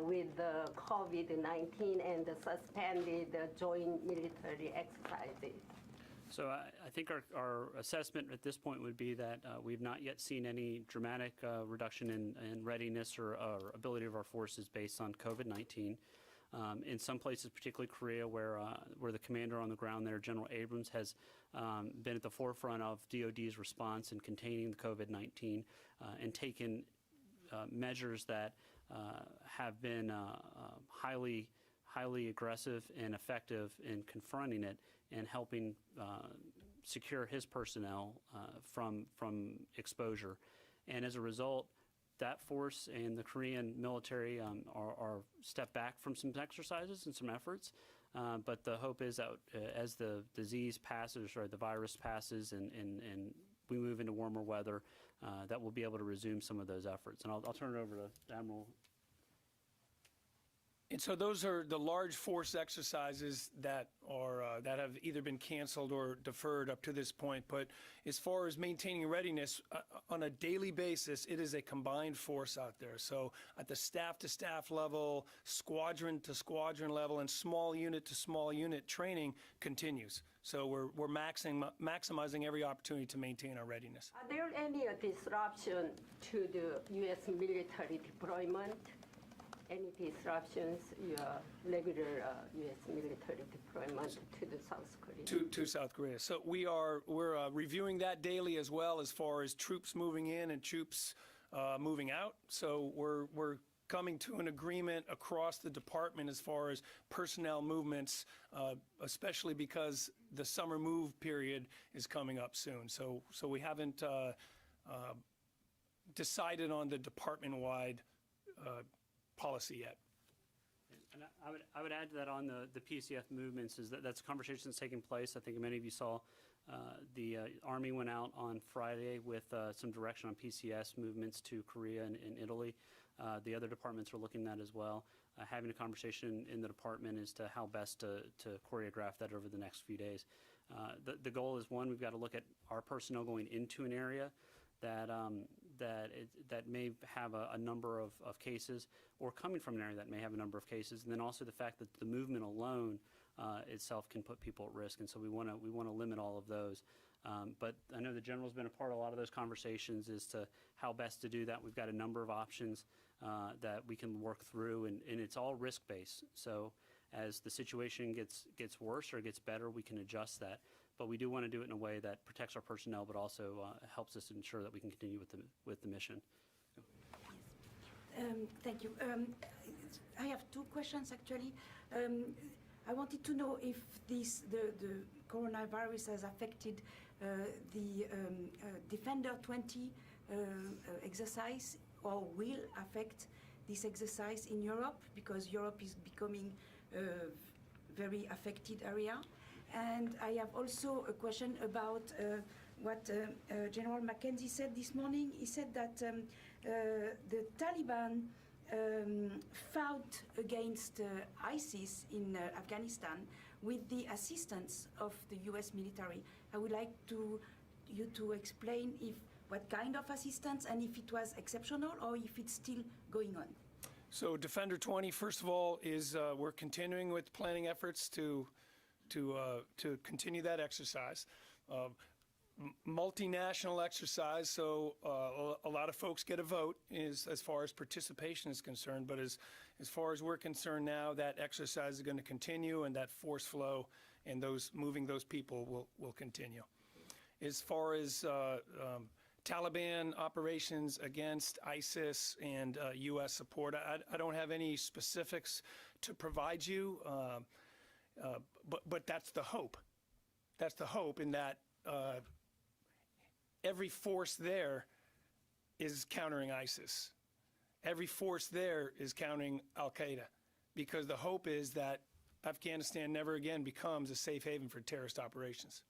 with the COVID-19 and the suspended joint military exercises? So I think our assessment at this point would be that we've not yet seen any dramatic reduction in readiness or ability of our forces based on COVID-19. In some places, particularly Korea, where the commander on the ground there, General Abrams, has been at the forefront of DOD's response in containing the COVID-19 and taken measures that have been highly aggressive and effective in confronting it and helping secure his personnel from exposure. And as a result, that force and the Korean military are stepped back from some exercises and some efforts. But the hope is that as the disease passes or the virus passes and we move into warmer weather, that we'll be able to resume some of those efforts. And I'll turn it over to Admiral. And so those are the large force exercises that are that have either been canceled or deferred up to this point. But as far as maintaining readiness on a daily basis, it is a combined force out there. So at the staff-to-staff level, squadron-to-squadron level, and small unit-to-small unit training continues. So we're maximizing every opportunity to maintain our readiness. Are there any disruption to the U.S. military deployment? Any disruptions, your regular U.S. military deployment to the South Korea? To South Korea. So we're reviewing that daily as well as far as troops moving in and troops moving out. So we're coming to an agreement across the department as far as personnel movements, especially because the summer move period is coming up soon. So we haven't decided on the department-wide policy yet. And I would add to that on the PCF movements is that's a conversation that's taking place. I think many of you saw the Army went out on Friday with some direction on PCS movements to Korea and Italy. The other departments are looking at that as well. Having a conversation in the department as to how best to choreograph that over the next few days. The goal is, one, we've got to look at our personnel going into an area that may have a number of cases, or coming from an area that may have a number of cases, and then also the fact that the movement alone itself can put people at risk, and so we want to limit all of those. But I know the General's been a part of a lot of those conversations as to how best to do that. We've got a number of options that we can work through, and it's all risk-based. So as the situation gets worse or gets better, we can adjust that. But we do want to do it in a way that protects our personnel, but also helps us ensure that we can continue with the mission. Thank you. I have two questions actually. I wanted to know if the coronavirus has affected the Defender 20 exercise, or will affect this exercise in Europe, because Europe is becoming a very affected area. And I have also a question about what General Mackenzie said this morning. He said that the Taliban fought against ISIS in Afghanistan with the assistance of the US military. I would like you to explain what kind of assistance, and if it was exceptional or if it's still going on. So Defender 20, first of all, is we're continuing with planning efforts to continue that exercise. Multinational exercise, so a lot of folks get a vote as far as participation is concerned, but as far as we're concerned now, that exercise is going to continue, and that force flow and moving those people will continue. As far as Taliban operations against ISIS and U.S. support, I don't have any specifics to provide you, but that's the hope. That's the hope, in that every force there is countering ISIS. Every force there is countering al-Qaeda, because the hope is that Afghanistan never again becomes a safe haven for terrorist operations.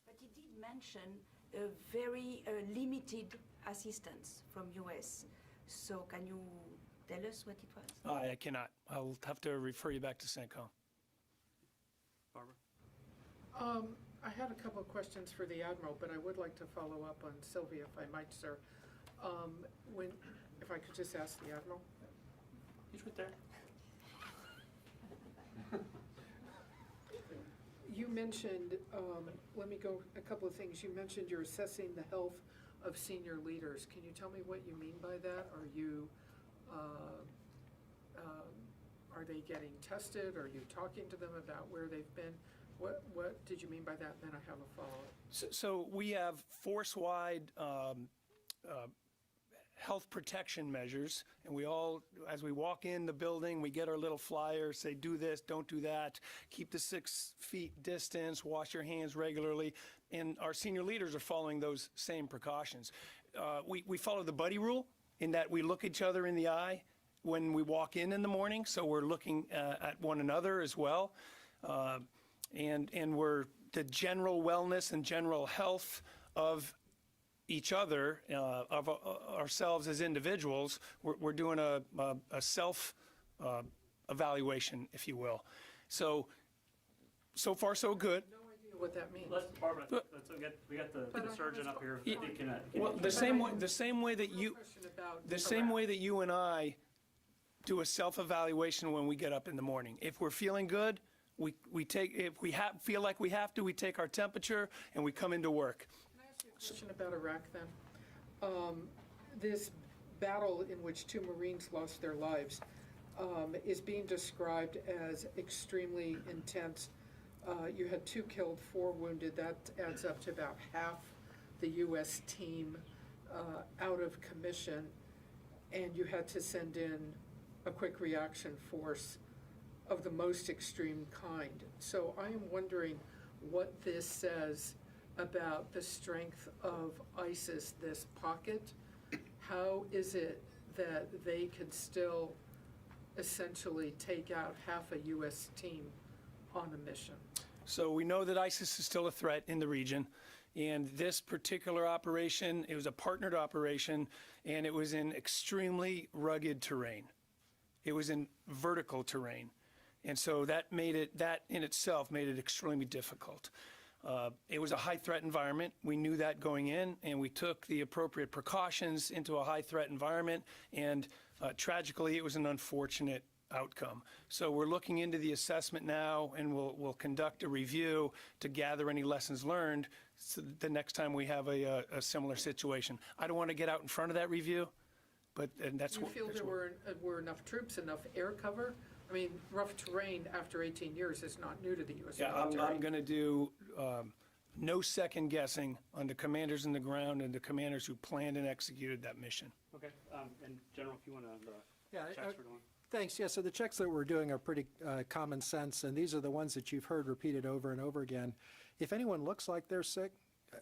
But he did mention a very limited assistance from US. So can you tell us what it was? I cannot. I'll have to refer you back to CENTCOM. Barbara? I had a couple of questions for the Admiral, but I would like to follow up on Sylvia, if I might, sir. If I could just ask the Admiral. He's right there. mentioned, let me go a couple of things. You mentioned you're assessing the health of senior leaders. Can you tell me what you mean by that? Are they getting tested? Are you talking to them about where they've been? What did you mean by that? And then I have a follow-up. So we have force-wide health protection measures, and we all, as we walk in the building, we get our little flyers, say do this, don't do that, keep the 6 feet distance, wash your hands regularly, and our senior leaders are following those same precautions. We follow the buddy rule in that we look each other in the eye when we walk in the morning, so we're looking at one another as well. And we're the general wellness and general health of each other, of ourselves as individuals. We're doing a self evaluation, if you will. So far so good. No idea what that means. Barbara, we got the surgeon up here. Well, the same way that you, Question about the same way that you and I do a self-evaluation when we get up in the morning. If we're feeling good, we take, if we feel like we have to, we take our temperature and we come into work. Can I ask you a question about Iraq then? This battle in which 2 Marines lost their lives is being described as extremely intense. You had 2 killed, 4 wounded. That adds up to about half the U.S. team out of commission, and you had to send in a quick reaction force of the most extreme kind. So I am wondering what this says about the strength of ISIS, this pocket. How is it that they could still essentially take out half a U.S. team on a mission? So we know that ISIS is still a threat in the region. And this particular operation, it was a partnered operation, and it was in extremely rugged terrain. It was in vertical terrain. And so that in itself made it extremely difficult. It was a high threat environment. We knew that going in, and we took the appropriate precautions into a high threat environment, and tragically it was an unfortunate outcome. So we're looking into the assessment now, and we'll conduct a review to gather any lessons learned so the next time we have a similar situation. I don't want to get out in front of that review, and that's Do you what. feel there were enough troops, enough air cover? I mean, rough terrain after 18 years is not new to the U.S. military. Yeah, I'm going to do no second guessing on the commanders on the ground and the commanders who planned and executed that mission. Okay, and General, if you want to, Yeah, checks we're doing. Thanks. Yeah, so the checks that we're doing are pretty common sense, and these are the ones that you've heard repeated over and over again. If anyone looks like they're sick,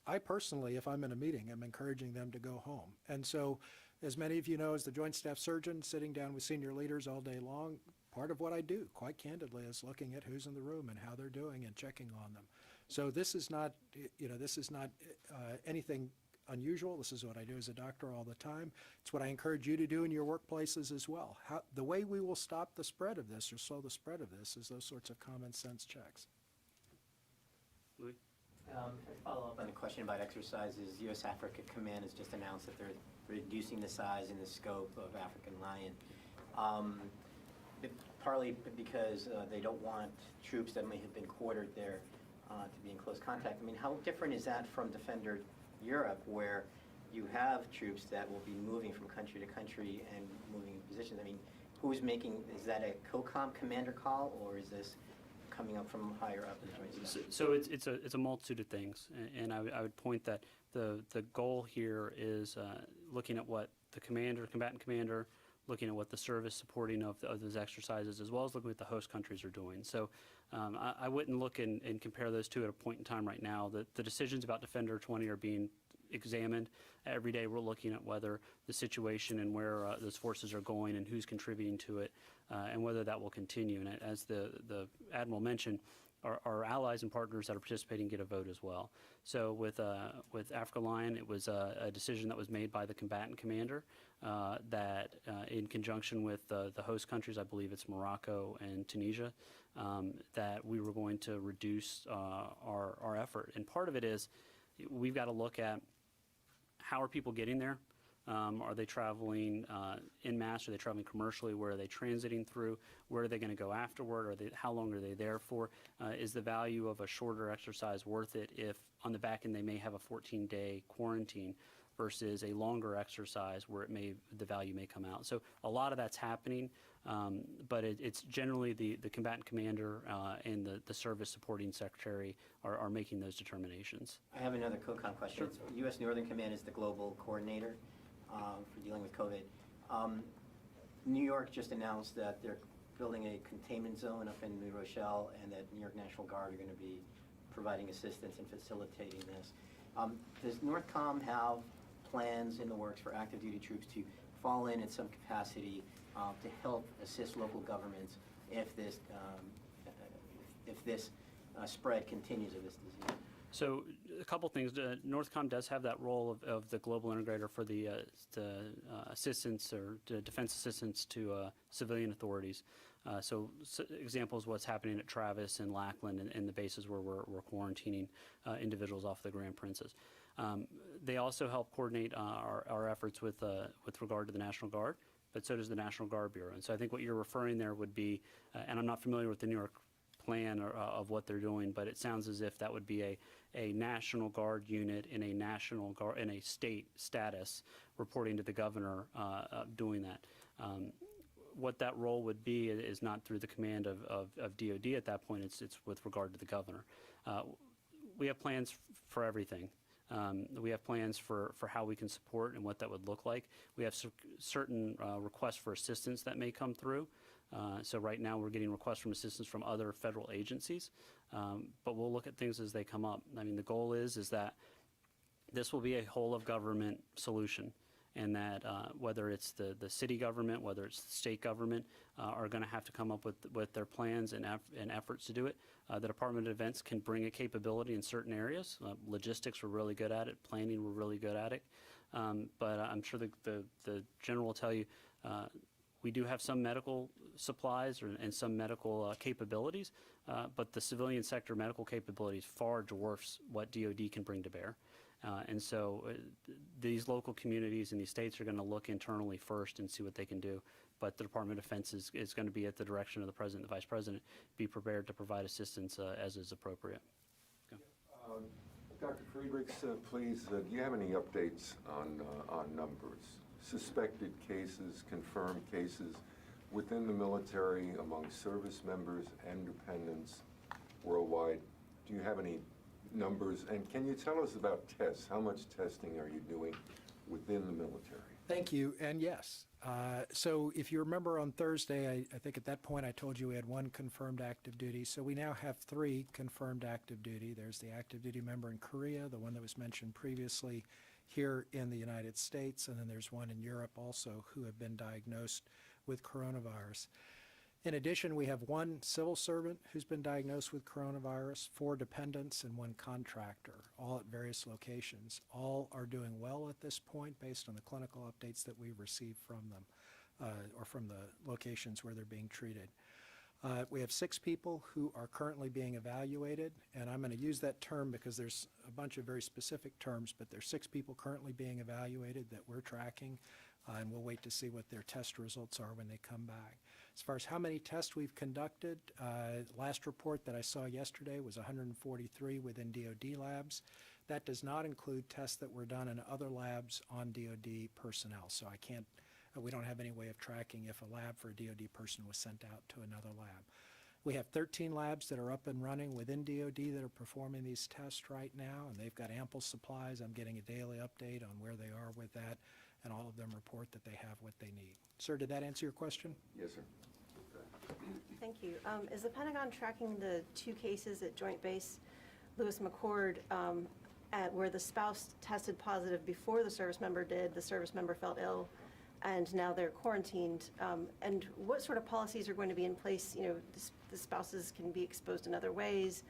I personally, if I'm in a meeting, I'm encouraging them to go home. And so, as many of you know, as the Joint Staff Surgeon, sitting down with senior leaders all day long, part of what I do, quite candidly, is looking at who's in the room and how they're doing and checking on them. So this is not, anything unusual. This is what I do as a doctor all the time. It's what I encourage you to do in your workplaces as well. The way we will stop the spread of this or slow the spread of this is those sorts of common sense checks. Louis? Follow up on the question about exercises. U.S. Africa Command has just announced that they're reducing the size and the scope of African Lion. Partly because they don't want troops that may have been quartered there to be in close contact. I mean, how different is that from Defender Europe, where you have troops that will be moving from country to country and moving positions? I mean, who's making, is that a COCOM commander call, or is this coming up from higher up in the Joint Staff? So it's a multitude of things, and I would point that the goal here is looking at what the combatant commander, looking at what the service supporting of those exercises, as well as looking at what the host countries are doing. So I wouldn't look and compare those two at a point in time right now. The decisions about Defender 20 are being examined. Every day we're looking at whether the situation and where those forces are going and who's contributing to it, and whether that will continue. And as the Admiral mentioned, our allies and partners that are participating get a vote as well. So with Africa Lion, it was a decision that was made by the combatant commander that in conjunction with the host countries, I believe it's Morocco and Tunisia, that we were going to reduce our effort. And part of it is we've got to look at how are people getting there, Are they traveling en masse? Are they traveling commercially? Where are they transiting through? Where are they going to go afterward? How long are they there for? Is the value of a shorter exercise worth it if on the back end they may have a 14-day quarantine versus a longer exercise where the value may come out? So a lot of that's happening, but it's generally the combatant commander and the service supporting secretary are making those determinations. I have another COCOM question. U.S. Northern Command is the global coordinator for dealing with COVID. New York just announced that they're building a containment zone up in New Rochelle, and that New York National Guard are going to be providing assistance and facilitating this. Does NORTHCOM have plans in the works for active duty troops to fall in some capacity to help assist local governments if this spread continues of this disease? So a couple things. NORTHCOM does have that role of the global integrator for the assistance or the defense assistance to civilian authorities. So examples of what's happening at Travis and Lackland and the bases where we're quarantining individuals off the Grand Princess. They also help coordinate our efforts with regard to the National Guard, but so does the National Guard Bureau. And so I think what you're referring there would be, and I'm not familiar with the New York plan of what they're doing, but it sounds as if that would be a National Guard unit in a state status reporting to the governor doing that. What that role would be is not through the command of DOD at that point. It's with regard to the governor. We have plans for everything. We have plans for how we can support and what that would look like. We have certain requests for assistance that may come through. So right now we're getting requests from assistance from other federal agencies, but we'll look at things as they come up. I mean, the goal is that this will be a whole of government solution, and that whether it's the city government, whether it's the state government, are going to have to come up with their plans and efforts to do it. The Department of Defense can bring a capability in certain areas. Logistics, we're really good at it. Planning, we're really good at it. But I'm sure the general will tell you, we do have some medical supplies and some medical capabilities, but the civilian sector medical capabilities far dwarfs what DOD can bring to bear. And so these local communities and these states are going to look internally first and see what they can do. But the Department of Defense is going to be at the direction of the President and the Vice President, be prepared to provide assistance as is appropriate. Dr. Friedrichs, please, do you have any updates on numbers? Suspected cases, confirmed cases within the military, among service members and dependents worldwide? Do you have any numbers? And can you tell us about tests? How much testing are you doing within the military? Thank you, and yes. So if you remember on Thursday, I think at that point I told you we had 1 confirmed active duty. So we now have 3 confirmed active duty. There's the active duty member in Korea, the one that was mentioned previously here in the United States, and then there's one in Europe also who have been diagnosed with coronavirus. In addition, we have 1 civil servant who's been diagnosed with coronavirus, 4 dependents, and 1 contractor, all at various locations. All are doing well at this point based on the clinical updates that we've received from them, or from the locations where they're being treated. We have 6 people who are currently being evaluated, and I'm going to use that term because there's a bunch of very specific terms, but there's 6 people currently being evaluated that we're tracking, and we'll wait to see what their test results are when they come back. As far as how many tests we've conducted, last report that I saw yesterday was 143 within DOD labs. That does not include tests that were done in other labs on DOD personnel, so we don't have any way of tracking if a lab for a DOD person was sent out to another lab. We have 13 labs that are up and running within DOD that are performing these tests right now, and they've got ample supplies. I'm getting a daily update on where they are with that, and all of them report that they have what they need. Sir, did that answer your question? Yes, sir. Thank you. Is the Pentagon tracking the 2 cases at Joint Base Lewis McChord where the spouse tested positive before the service member did, the service member felt ill, and now they're quarantined? And what sort of policies are going to be in place? You know, the spouses can be exposed in other ways.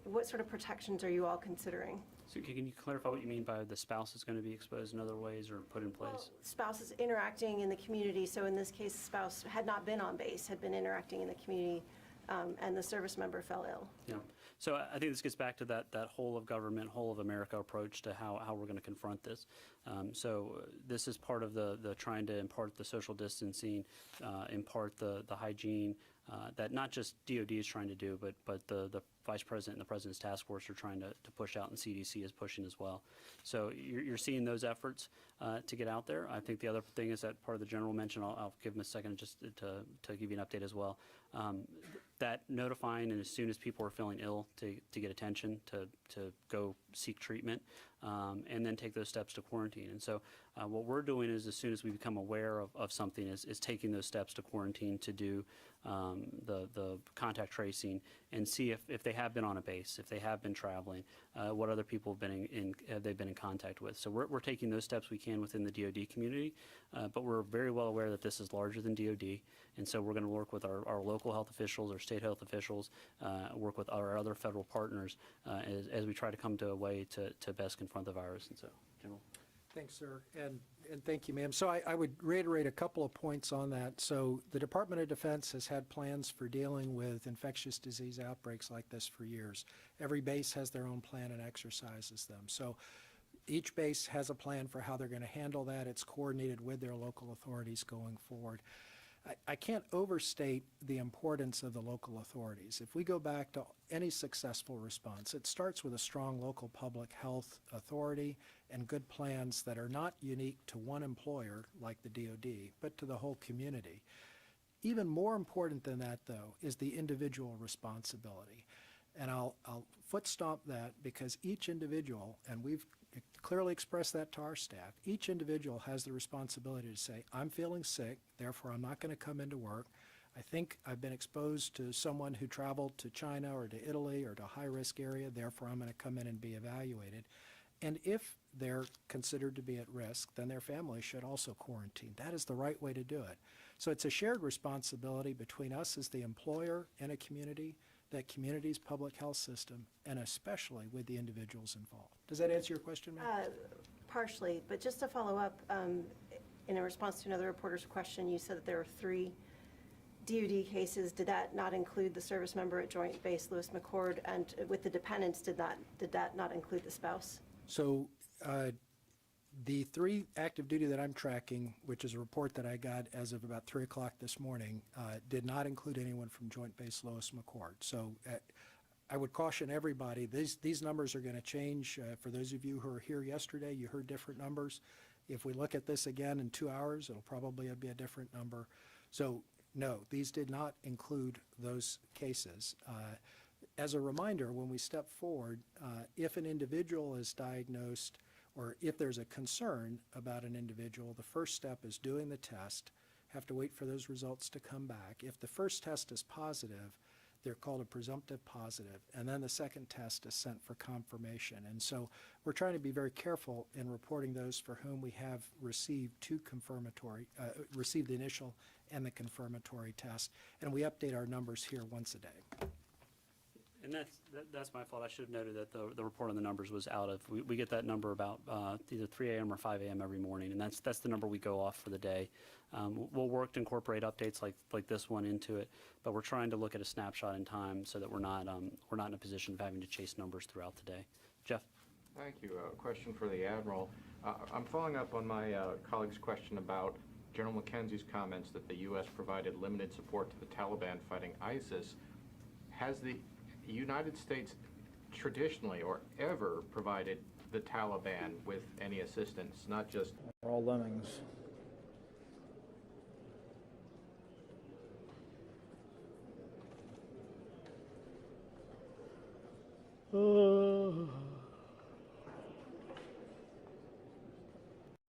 What sort of protections are you all considering? So can you clarify what you mean by the spouse is going to be exposed in other ways or put in place? Well, spouses interacting in the community. So in this case, the spouse had not been on base, had been interacting in the community, and the service member fell ill. Yeah. So I think this gets back to that whole of government, whole of America approach to how we're going to confront this. So this is part of the trying to impart the social distancing, impart the hygiene that not just DOD is trying to do, but the Vice President and the President's Task Force are trying to push out, and CDC is pushing as well. So you're seeing those efforts to get out there. I think the other thing is that part of the general mention, I'll give him a second just to give you an update as well. That notifying, and as soon as people are feeling ill, to get attention, to go seek treatment, and then take those steps to quarantine. And so what we're doing is, as soon as we become aware of something, is taking those steps to quarantine, to do the contact tracing, and see if they have been on a base, if they have been traveling, what other people have they've been in contact with. So we're taking those steps we can within the DOD community, but we're very well aware that this is larger than DOD, and so we're going to work with our local health officials, our state health officials, work with our other federal partners as we try to come to a way to best confront the virus. And so, General. Thanks, sir, and thank you, ma'am. So I would reiterate a couple of points on that. So the Department of Defense has had plans for dealing with infectious disease outbreaks like this for years. Every base has their own plan and exercises them. So each base has a plan for how they're going to handle that. It's coordinated with their local authorities going forward. I can't overstate the importance of the local authorities. If we go back to any successful response, it starts with a strong local public health authority and good plans that are not unique to one employer like the DOD, but to the whole community. Even more important than that, though, is the individual responsibility. And I'll foot stomp that, because each individual, and we've clearly expressed that to our staff, each individual has the responsibility to say, I'm feeling sick, therefore I'm not going to come into work. I think I've been exposed to someone who traveled to China or to Italy or to a high-risk area, therefore I'm going to come in and be evaluated. And if they're considered to be at risk, then their family should also quarantine. That is the right way to do it. So it's a shared responsibility between us as the employer and a community, that community's public health system, and especially with the individuals involved. Does that answer your question, ma'am? Partially, but just to follow up, in a response to another reporter's question, you said that there were 3 DOD cases. Did that not include the service member at Joint Base Lewis McChord? And with the dependents, did that not include the spouse? So the 3 active duty that I'm tracking, which is a report that I got as of about 3 o'clock this morning, did not include anyone from Joint Base Lewis McChord. So I would caution everybody, these numbers are going to change. For those of you who were here yesterday, you heard different numbers. If we look at this again in 2 hours, it'll probably be a different number. So no, these did not include those cases. As a reminder, when we step forward, if an individual is diagnosed, or if there's a concern about an individual, the first step is doing the test, have to wait for those results to come back. If the first test is positive, they're called a presumptive positive, and then the second test is sent for confirmation. And so we're trying to be very careful in reporting those for whom we have received received the initial and the confirmatory test, and we update our numbers here once a day. And that's my fault. I should have noted that the report on the numbers was out of, we get that number about either 3 a.m. or 5 a.m. every morning, and that's the number we go off for the day. We'll work to incorporate updates like this one into it, but we're trying to look at a snapshot in time so that we're not in a position of having to chase numbers throughout the day. Jeff? Thank you. A question for the Admiral. I'm following up on my colleague's question about General McKenzie's comments that the U.S. provided limited support to the Taliban fighting ISIS. Has the United States traditionally or ever provided the Taliban with any assistance, not just... We're all lemmings.